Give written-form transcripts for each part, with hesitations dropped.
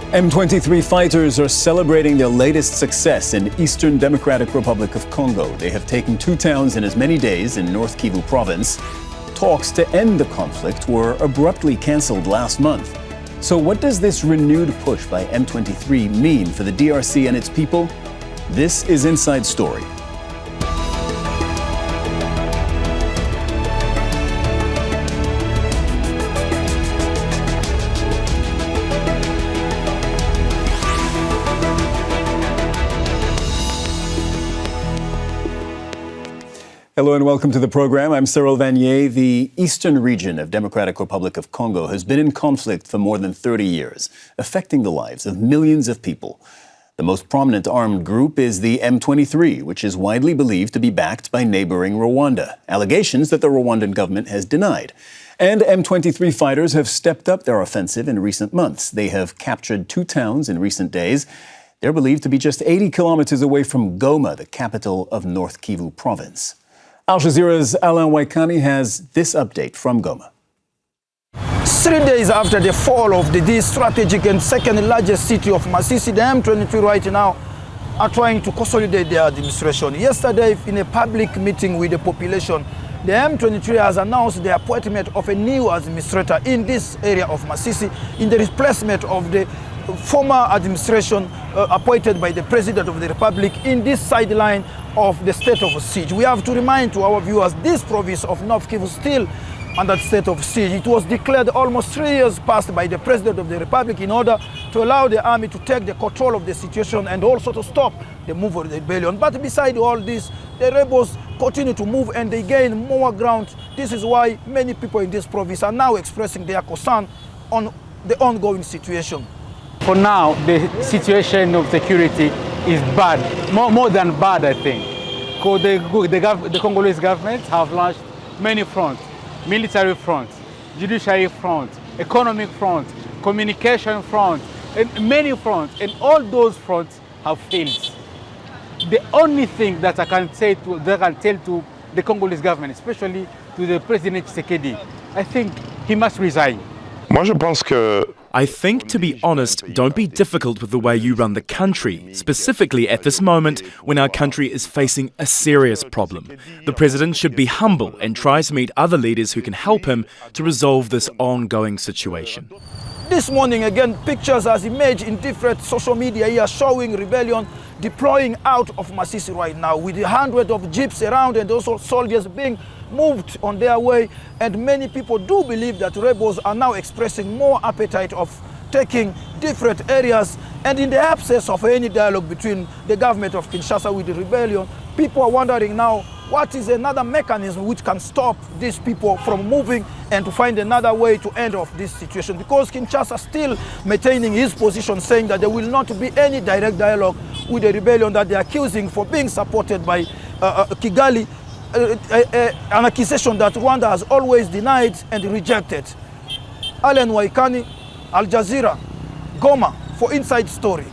M23 fighters are celebrating their latest success in Eastern Democratic Republic of Congo. They have taken 2 towns in as many days in North Kivu province. Talks to end the conflict were abruptly cancelled last month. So what does this renewed push by M23 mean for the DRC and its people? This is Inside Story. Hello and welcome to the program. I'm Cyril Vanier. The eastern region of Democratic Republic of Congo has been in conflict for more than 30 years, affecting the lives of millions of people. The most prominent armed group is the M23, which is widely believed to be backed by neighboring Rwanda, allegations that the Rwandan government has denied. And M23 fighters have stepped up their offensive in recent months. They have captured 2 towns in recent days. They're believed to be just 80 kilometers away from Goma, the capital of North Kivu province. Al Jazeera's Alain Waikani has this update from Goma. 3 days after the fall of the strategic and second largest city of Masisi, the M23 right now are trying to consolidate their administration. Yesterday, in a public meeting with the population, the M23 has announced the appointment of a new administrator in this area of Masisi in the replacement of the former administration appointed by the President of the Republic in this sideline of the state of siege. We have to remind to our viewers, this province of North Kivu is still under the state of siege. It was declared almost 3 years past by the President of the Republic in order to allow the army to take the control of the situation and also to stop the move of the rebellion. But beside all this, the rebels continue to move and they gain more ground. This is why many people in this province are now expressing their concern on the ongoing situation. For now, the situation of security is bad, more than bad, I think. Because the Congolese government have launched many fronts, military front, judiciary front, economic front, communication front, and many fronts, and all those fronts have failed. The only thing that I can tell to the Congolese government, especially to the President Tshisekedi, I think he must resign. I think, to be honest, don't be difficult with the way you run the country, specifically at this moment when our country is facing a serious problem. The president should be humble and try to meet other leaders who can help him to resolve this ongoing situation. This morning, again, pictures has emerged in different social media here showing rebellion deploying out of Masisi right now with hundreds of jeeps around and also soldiers being moved on their way. And many people do believe that rebels are now expressing more appetite of taking different areas. And in the absence of any dialogue between the government of Kinshasa with the rebellion, people are wondering now, what is another mechanism which can stop these people from moving and to find another way to end off this situation? Because Kinshasa still maintaining his position, saying that there will not be any direct dialogue with the rebellion that they are accusing for being supported by Kigali, an accusation that Rwanda has always denied and rejected. Alain Waikani, Al Jazeera, Goma for Inside Story.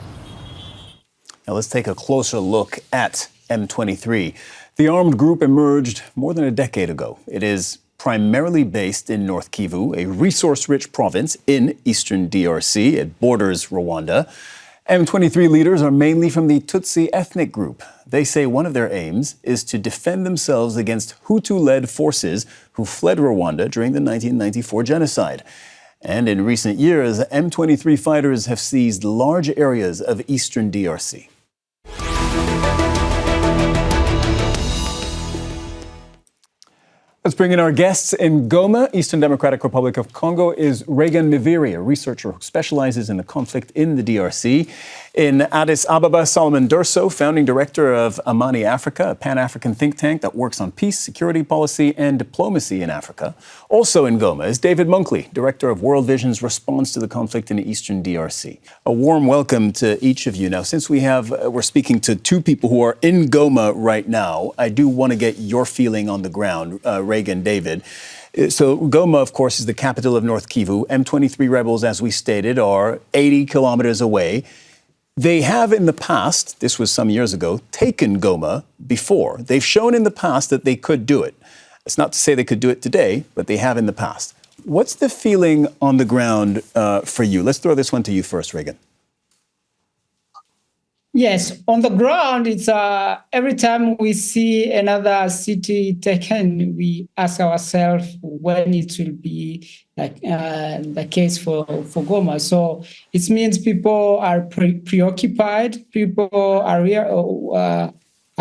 Now let's take a closer look at M23. The armed group emerged more than a decade ago. It is primarily based in North Kivu, a resource-rich province in eastern DRC. It borders Rwanda. M23 leaders are mainly from the Tutsi ethnic group. They say one of their aims is to defend themselves against Hutu-led forces who fled Rwanda during the 1994 genocide. And in recent years, M23 fighters have seized large areas of eastern DRC. Let's bring in our guests. In Goma, Eastern Democratic Republic of Congo, is Reagan Miviri, a researcher who specializes in the conflict in the DRC. In Addis Ababa, Solomon Dersso, founding director of Amani Africa, a Pan-African think tank that works on peace, security policy, and diplomacy in Africa. Also in Goma is David Munkley, director of World Vision's response to the conflict in the Eastern DRC. A warm welcome to each of you. Now, since we're speaking to 2 people who are in Goma right now, I do want to get your feeling on the ground, Reagan, David. So Goma, of course, is the capital of North Kivu. M23 rebels, as we stated, are 80 kilometers away. They have in the past, this was some years ago, taken Goma before. They've shown in the past that they could do it. It's not to say they could do it today, but they have in the past. What's the feeling on the ground for you? Let's throw this one to you first, Reagan. Yes, on the ground, it's every time we see another city taken, we ask ourselves when it will be like the case for Goma. So it means people are preoccupied. People are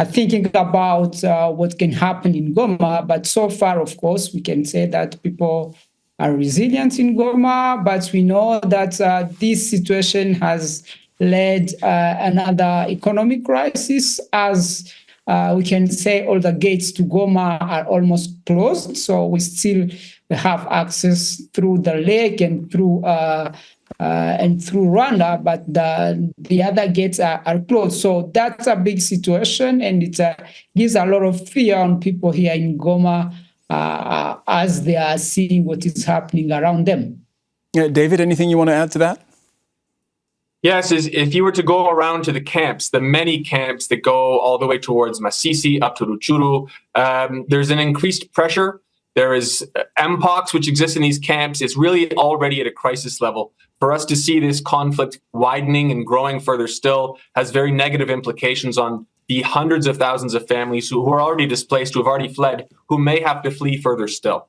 thinking about what can happen in Goma. But so far, of course, we can say that people are resilient in Goma. But we know that this situation has led another economic crisis, as we can say all the gates to Goma are almost closed. So we still have access through the lake and through Rwanda, but the other gates are closed. So that's a big situation, and it gives a lot of fear on people here in Goma as they are seeing what is happening around them. David, anything you want to add to that? Yes, if you were to go around to the camps, the many camps that go all the way towards Masisi, up to Ruchuru, there's an increased pressure. There is mpox, which exists in these camps. It's really already at a crisis level. For us to see this conflict widening and growing further still has very negative implications on the hundreds of thousands of families who are already displaced, who have already fled, who may have to flee further still.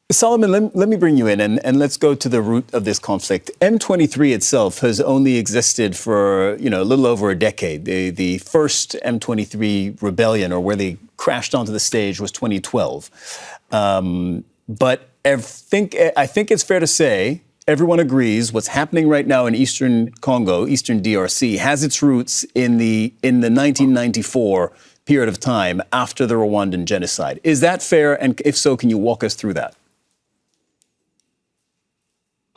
Solomon, let me bring you in and let's go to the root of this conflict. M23 itself has only existed for a little over a decade. The first M23 rebellion, or where they crashed onto the stage, was 2012. But I think it's fair to say everyone agrees what's happening right now in Eastern Congo, Eastern DRC, has its roots in the 1994 period of time after the Rwandan genocide. Is that fair? And if so, can you walk us through that?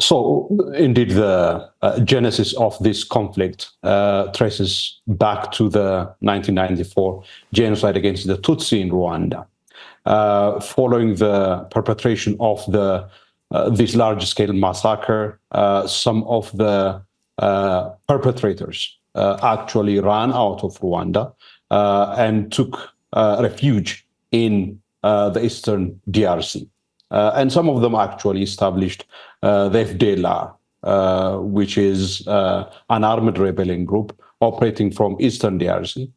So, indeed, the genesis of this conflict traces back to the 1994 genocide against the Tutsi in Rwanda. Following the perpetration of this large-scale massacre, some of the perpetrators actually ran out of Rwanda and took refuge in the eastern DRC. And some of them actually established the FDLR, which is an armed rebellion group operating from eastern DRC,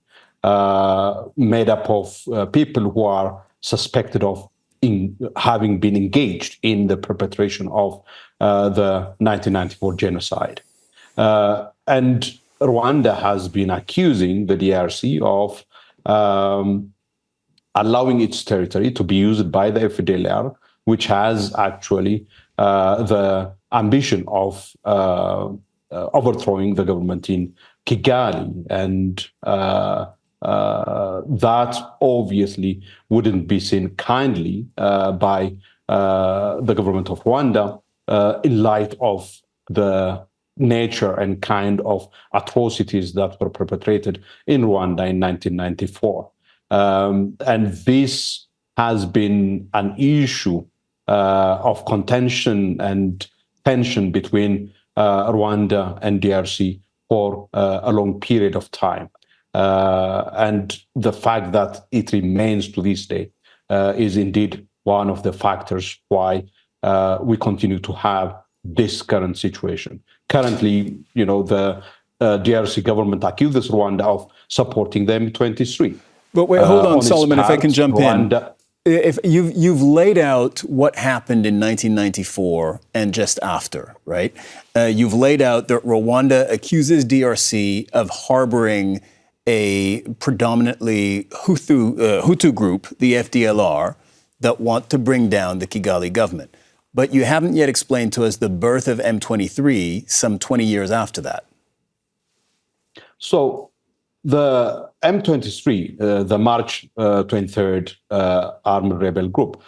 made up of people who are suspected of having been engaged in the perpetration of the 1994 genocide. And Rwanda has been accusing the DRC of allowing its territory to be used by the FDLR, which has actually the ambition of overthrowing the government in Kigali. And that obviously wouldn't be seen kindly by the government of Rwanda in light of the nature and kind of atrocities that were perpetrated in Rwanda in 1994. And this has been an issue of contention and tension between Rwanda and DRC for a long period of time. And the fact that it remains to this day is indeed one of the factors why we continue to have this current situation. Currently, the DRC government accuses Rwanda of supporting the M23. But wait, hold on, Solomon, if I can jump in. If you've laid out what happened in 1994 and just after, right? You've laid out that Rwanda accuses DRC of harboring a predominantly Hutu group, the FDLR, that want to bring down the Kigali government. But you haven't yet explained to us the birth of M23 some 20 years after that. So the M23, the March 23rd armed rebel group,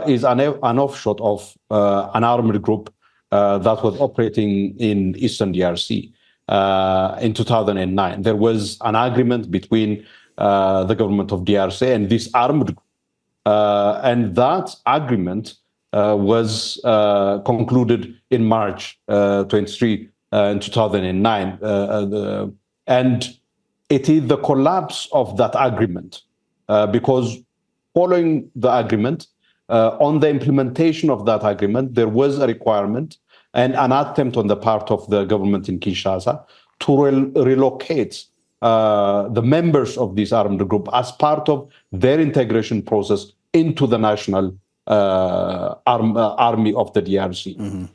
is an offshoot of an armed group that was operating in Eastern DRC in 2009. There was an agreement between the government of DRC and this armed group. And that agreement was concluded in March 23 in 2009. And it is the collapse of that agreement because following the agreement, on the implementation of that agreement, there was a requirement and an attempt on the part of the government in Kinshasa to relocate the members of this armed group as part of their integration process into the national army of the DRC. Mm-hmm.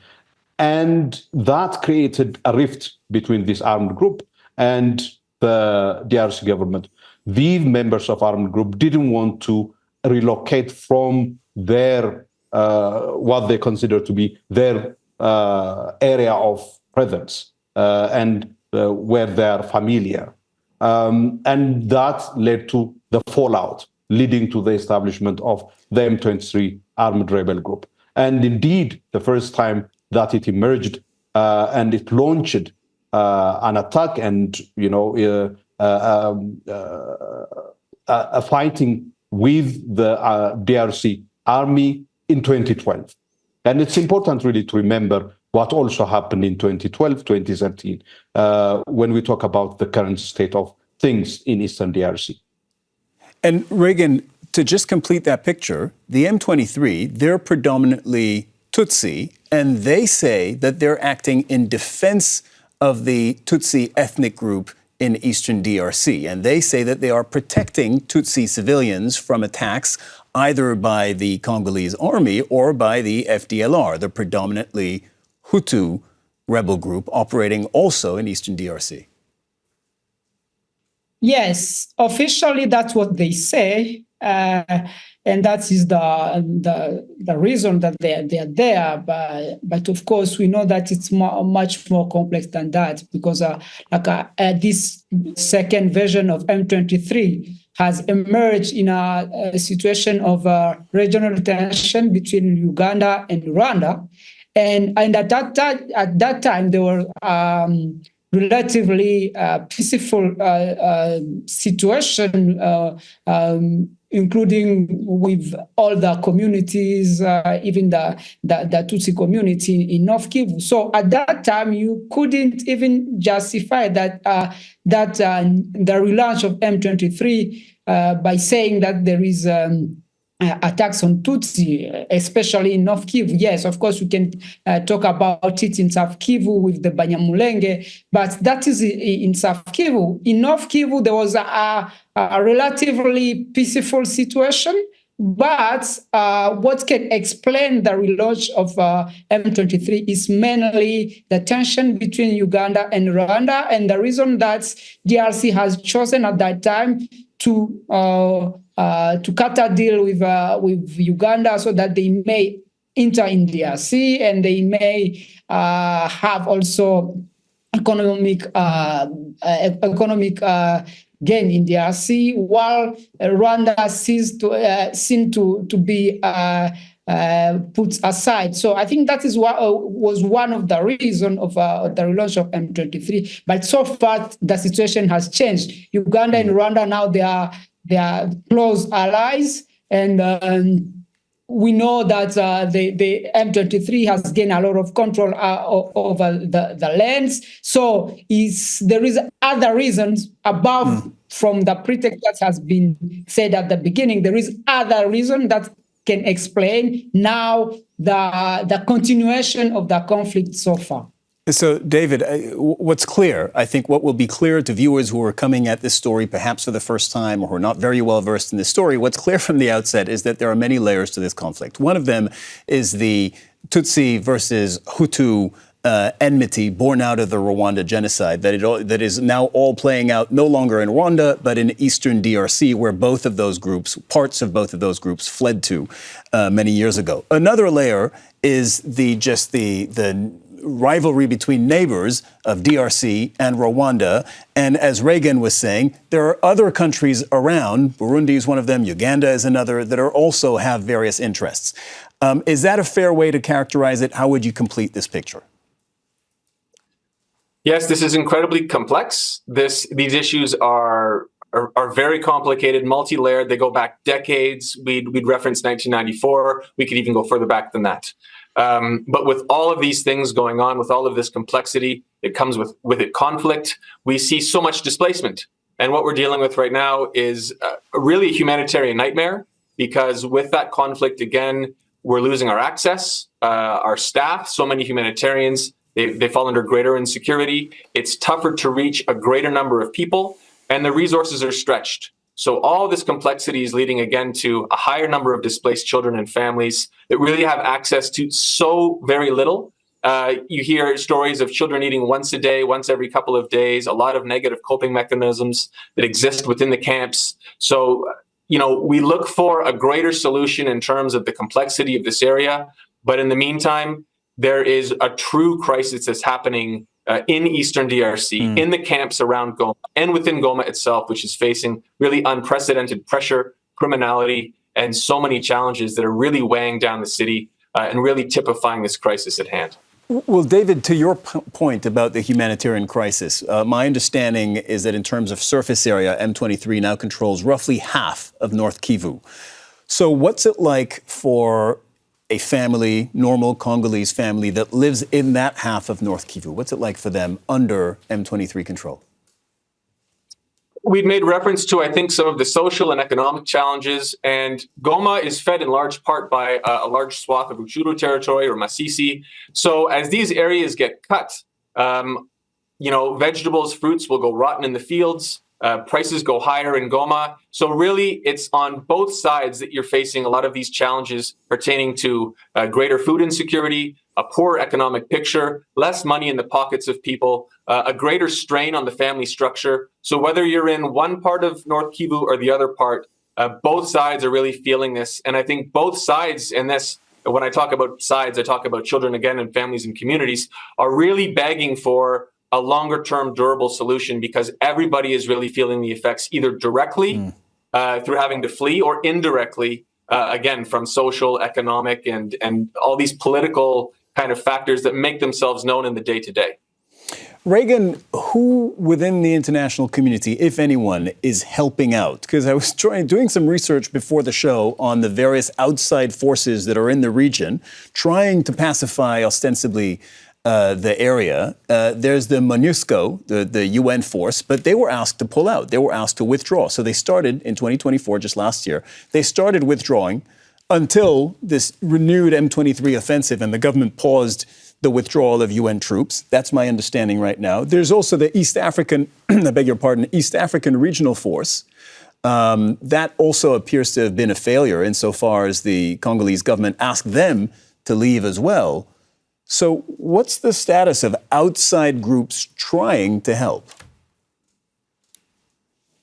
And that created a rift between this armed group and the DRC government. These members of armed group didn't want to relocate from their what they consider to be their area of presence and where they are familiar. And that led to the fallout, leading to the establishment of the M23 armed rebel group. And indeed, the first time that it emerged and it launched an attack and, a fighting with the DRC army in 2012. And it's important really to remember what also happened in 2012, 2013, when we talk about the current state of things in Eastern DRC. And Reagan, to just complete that picture, the M23, they're predominantly Tutsi, and they say that they're acting in defense of the Tutsi ethnic group in Eastern DRC. And they say that they are protecting Tutsi civilians from attacks either by the Congolese army or by the FDLR, the predominantly Hutu rebel group operating also in Eastern DRC. Yes, officially that's what they say, and that is the reason that they are there. But of course, we know that it's much more complex than that, because this second version of M23 has emerged in a situation of regional tension between Uganda and Rwanda, and at that time there were relatively peaceful situation, including with all the communities, even the Tutsi community in North Kivu. So at that time, you couldn't even justify that the relaunch of M23 by saying that there is attacks on Tutsi, especially in North Kivu. Yes, of course, we can talk about it in South Kivu with the Banyamulenge, but that is in South Kivu. In North Kivu, there was a relatively peaceful situation, but what can explain the relaunch of M23 is mainly the tension between Uganda and Rwanda, and the reason that DRC has chosen at that time to cut a deal with Uganda so that they may enter in DRC and they may have also economic gain in DRC, while Rwanda seemed to be put aside. So I think that is what was one of the reasons of the relaunch of M23. But so far, the situation has changed. Uganda and Rwanda now they are close allies, and we know that the M23 has gained a lot of control over the lands. So there is other reasons above from the pretext that has been said at the beginning. There is other reason that can explain now the continuation of the conflict so far. So, David, what's clear, I think what will be clear to viewers who are coming at this story perhaps for the first time or who are not very well versed in this story, what's clear from the outset is that there are many layers to this conflict. One of them is the Tutsi versus Hutu enmity born out of the Rwanda genocide that is now all playing out no longer in Rwanda, but in Eastern DRC, where both of those groups, parts of both of those groups fled to many years ago. Another layer is the rivalry between neighbors of DRC and Rwanda. And as Reagan was saying, there are other countries around, Burundi is one of them, Uganda is another, that are also have various interests. Is that a fair way to characterize it? How would you complete this picture? Yes, this is incredibly complex. These issues are very complicated, multi-layered. They go back decades. We'd reference 1994. We could even go further back than that. But with all of these things going on, with all of this complexity, it comes with it conflict. We see so much displacement. And what we're dealing with right now is really a humanitarian nightmare, because with that conflict, again, we're losing our access, our staff. So many humanitarians, They fall under greater insecurity. It's tougher to reach a greater number of people, and the resources are stretched. So all this complexity is leading again to a higher number of displaced children and families that really have access to so very little. You hear stories of children eating once a day, once every couple of days, a lot of negative coping mechanisms that exist within the camps. So, we look for a greater solution in terms of the complexity of this area. But in the meantime, there is a true crisis that's happening in Eastern DRC, in the camps around Goma, and within Goma itself, which is facing really unprecedented pressure, criminality, and so many challenges that are really weighing down the city and really typifying this crisis at hand. Well, David, to your point about the humanitarian crisis, my understanding is that in terms of surface area, M23 now controls roughly half of North Kivu. So what's it like for a family, normal Congolese family that lives in that half of North Kivu? What's it like for them under M23 control? We'd made reference to, I think, some of the social and economic challenges, and Goma is fed in large part by a large swath of Rutshuru territory or Masisi. So as these areas get cut, vegetables, fruits will go rotten in the fields. Prices go higher in Goma. So really, it's on both sides that you're facing a lot of these challenges pertaining to greater food insecurity, a poor economic picture, less money in the pockets of people, a greater strain on the family structure. So whether you're in one part of North Kivu or the other part, both sides are really feeling this. And I think both sides in this, when I talk about sides, I talk about children again and families and communities, are really begging for a longer-term durable solution because everybody is really feeling the effects either directly through having to flee or indirectly, again, from social, economic, and all these political kind of factors that make themselves known in the day-to-day. Reagan, who within the international community, if anyone, is helping out? Because I was doing some research before the show on the various outside forces that are in the region, trying to pacify ostensibly the area. There's the MONUSCO, the UN force, but they were asked to pull out. They were asked to withdraw. So they started in 2024, just last year, they started withdrawing until this renewed M23 offensive, and the government paused the withdrawal of UN troops. That's my understanding right now. There's also the East African, I beg your pardon, East African Regional Force. That also appears to have been a failure insofar as the Congolese government asked them to leave as well. So what's the status of outside groups trying to help?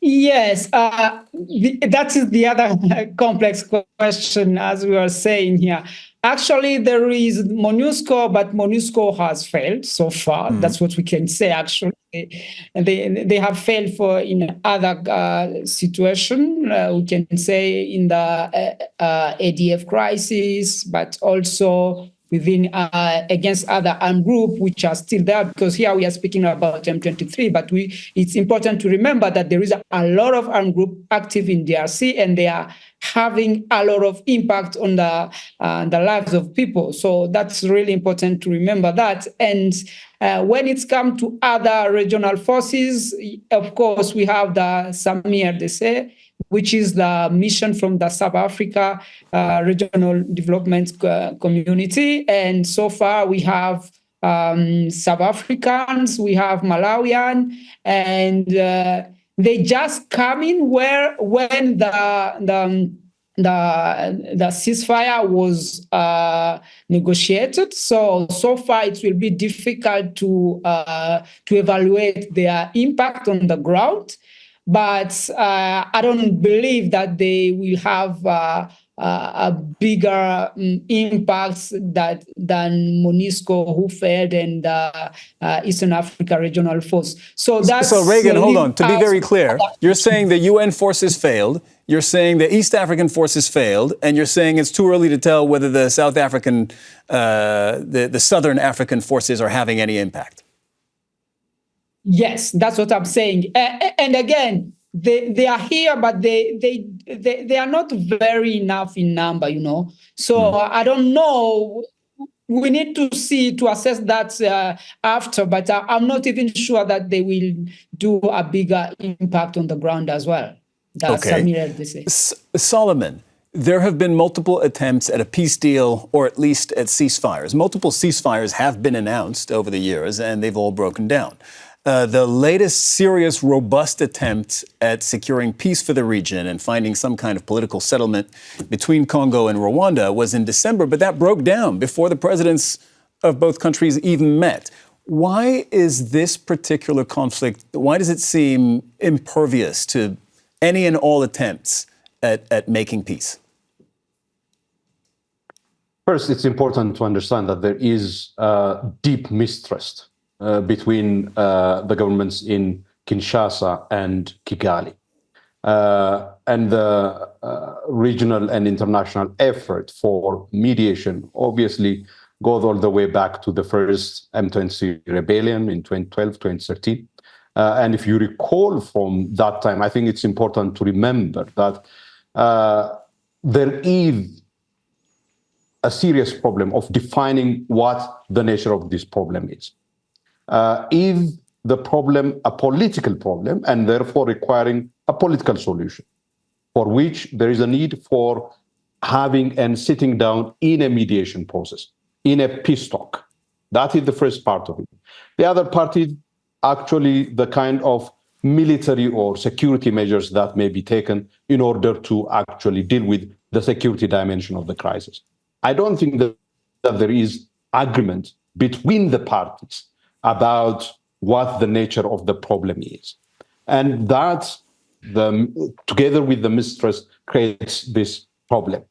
Yes, that is the other complex question, as we were saying here. Actually, there is MONUSCO, but MONUSCO has failed so far. That's what we can say, actually. They have failed in other situations. We can say in the ADF crisis, but also within against other armed groups which are still there, because here we are speaking about M23, but it's important to remember that there is a lot of armed groups active in DRC, and they are having a lot of impact on the lives of people. So that's really important to remember that. And when it's come to other regional forces, of course, we have the Samir DC, which is the mission from the South Africa Regional Development Community. And so far we have South Africans, we have Malawian, and they just come in when the ceasefire was negotiated. So far it will be difficult to evaluate their impact on the ground. But I don't believe that they will have a bigger impact than MONUSCO, who failed, and Eastern Africa Regional Force. So Reagan, hold on. To be very clear, you're saying the UN forces failed, you're saying the East African forces failed, and you're saying it's too early to tell whether the South African, the Southern African forces are having any impact. Yes, that's what I'm saying. And again, they are here, but they are not very enough in number, So I don't know. We need to assess that after, but I'm not even sure that they will do a bigger impact on the ground as well. That's okay. Solomon, There have been multiple attempts at a peace deal, or at least at ceasefires. Multiple ceasefires have been announced over the years, and they've all broken down. The latest serious, robust attempt at securing peace for the region and finding some kind of political settlement between Congo and Rwanda was in December, but that broke down before the presidents of both countries even met. Why is this particular conflict, why does it seem impervious to any and all attempts at making peace? First, it's important to understand that there is deep mistrust between the governments in Kinshasa and Kigali. And the regional and international effort for mediation obviously goes all the way back to the first M23 rebellion in 2012, 2013. And if you recall from that time, I think it's important to remember that there is a serious problem of defining what the nature of this problem is. Is the problem a political problem and therefore requiring a political solution, for which there is a need for having and sitting down in a mediation process, in a peace talk? That is the first part of it. The other part is actually the kind of military or security measures that may be taken in order to actually deal with the security dimension of the crisis. I don't think that there is agreement between the parties about what the nature of the problem is. And that, together with the mistrust, creates this problem.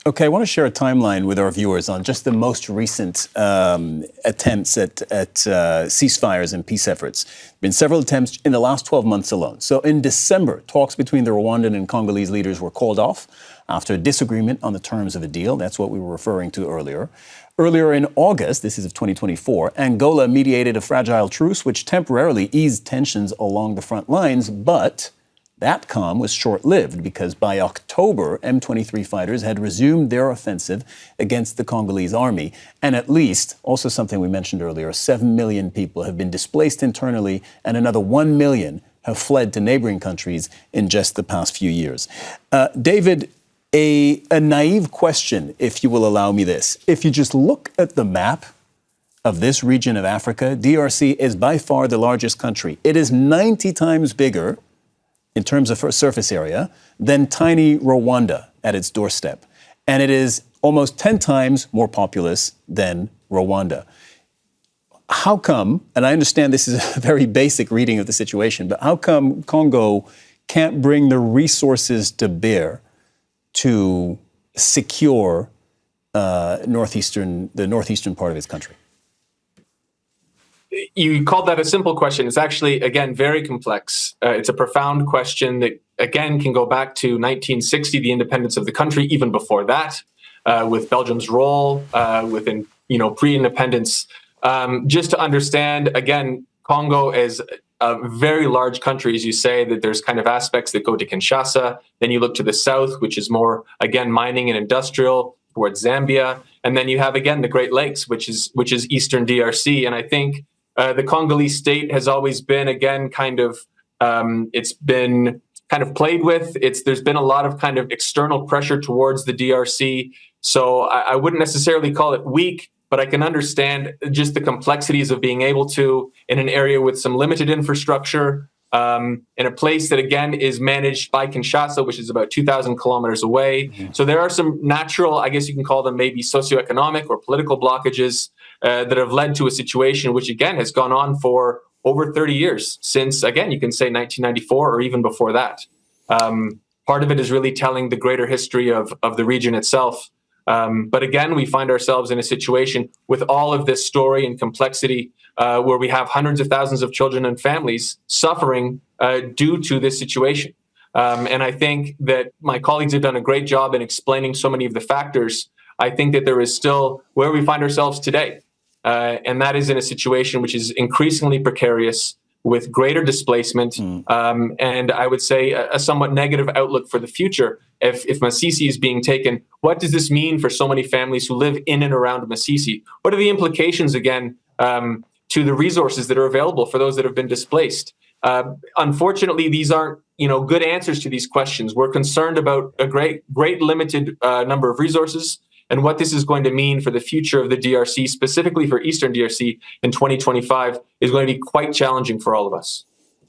Okay, I want to share a timeline with our viewers on just the most recent attempts at ceasefires and peace efforts. There have been several attempts in the last 12 months alone. So in December, talks between the Rwandan and Congolese leaders were called off after a disagreement on the terms of a deal. That's what we were referring to earlier. Earlier in August, this is of 2024, Angola mediated a fragile truce which temporarily eased tensions along the front lines, but that calm was short-lived because by October, M23 fighters had resumed their offensive against the Congolese army. And at least, also something we mentioned earlier, 7 million people have been displaced internally and another 1 million have fled to neighboring countries in just the past few years. David, a naive question, if you will allow me this. If you just look at the map of this region of Africa, DRC is by far the largest country. It is 90 times bigger in terms of surface area than tiny Rwanda at its doorstep. And it is almost 10 times more populous than Rwanda. How come, and I understand this is a very basic reading of the situation, but how come Congo can't bring the resources to bear to secure the northeastern part of its country? You called that a simple question. It's actually, again, very complex. It's a profound question that, again, can go back to 1960, the independence of the country, even before that, with Belgium's role within, pre-independence. Just to understand, again, Congo is a very large country, as you say, that there's kind of aspects that go to Kinshasa. Then you look to the south, which is more, again, mining and industrial, towards Zambia. And then you have, again, the Great Lakes, which is Eastern DRC. And I think the Congolese state has always been, again, it's been kind of played with. There's been a lot of kind of external pressure towards the DRC. So I wouldn't necessarily call it weak, but I can understand just the complexities of being able to, in an area with some limited infrastructure, in a place that, again, is managed by Kinshasa, which is about 2,000 kilometers away. Mm-hmm. So there are some natural, I guess you can call them maybe socioeconomic or political blockages that have led to a situation which, again, has gone on for over 30 years since, again, you can say 1994 or even before that. Part of it is really telling the greater history of the region itself. But again, we find ourselves in a situation with all of this story and complexity where we have hundreds of thousands of children and families suffering due to this situation. And I think that my colleagues have done a great job in explaining so many of the factors. I think that there is still where we find ourselves today. And that is in a situation which is increasingly precarious with greater displacement. And I would say a somewhat negative outlook for the future. If Masisi is being taken, what does this mean for so many families who live in and around Masisi? What are the implications, again, to the resources that are available for those that have been displaced? Unfortunately, these aren't good answers to these questions. We're concerned about a great limited number of resources and what this is going to mean for the future of the DRC, specifically for Eastern DRC in 2025, is going to be quite challenging for all of us.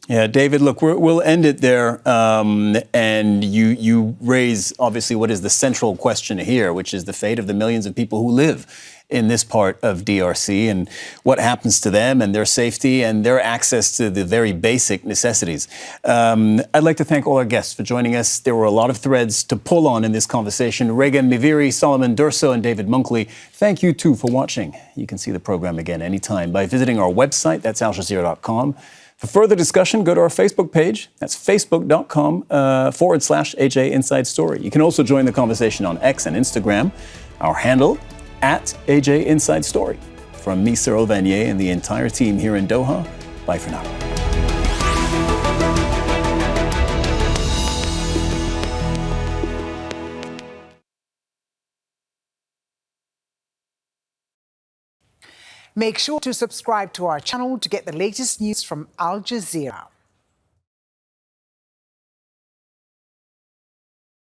Yeah, David, look, we'll end it there. And you raise, obviously, what is the central question here, which is the fate of the millions of people who live in this part of DRC and what happens to them and their safety and their access to the very basic necessities. I'd like to thank all our guests for joining us. There were a lot of threads to pull on in this conversation. Reagan Miviri, Solomon Dersso, and David Munkley, thank you too for watching. You can see the program again anytime by visiting our website, that's aljazeera.com. For further discussion, go to our Facebook page. That's facebook.com/AJ Inside Story. You can also join the conversation on X and Instagram. Our handle, @AJ Inside Story. From me, Cyril Vanier, and the entire team here in Doha, bye for now. Make sure to subscribe to our channel to get the latest news from Al Jazeera.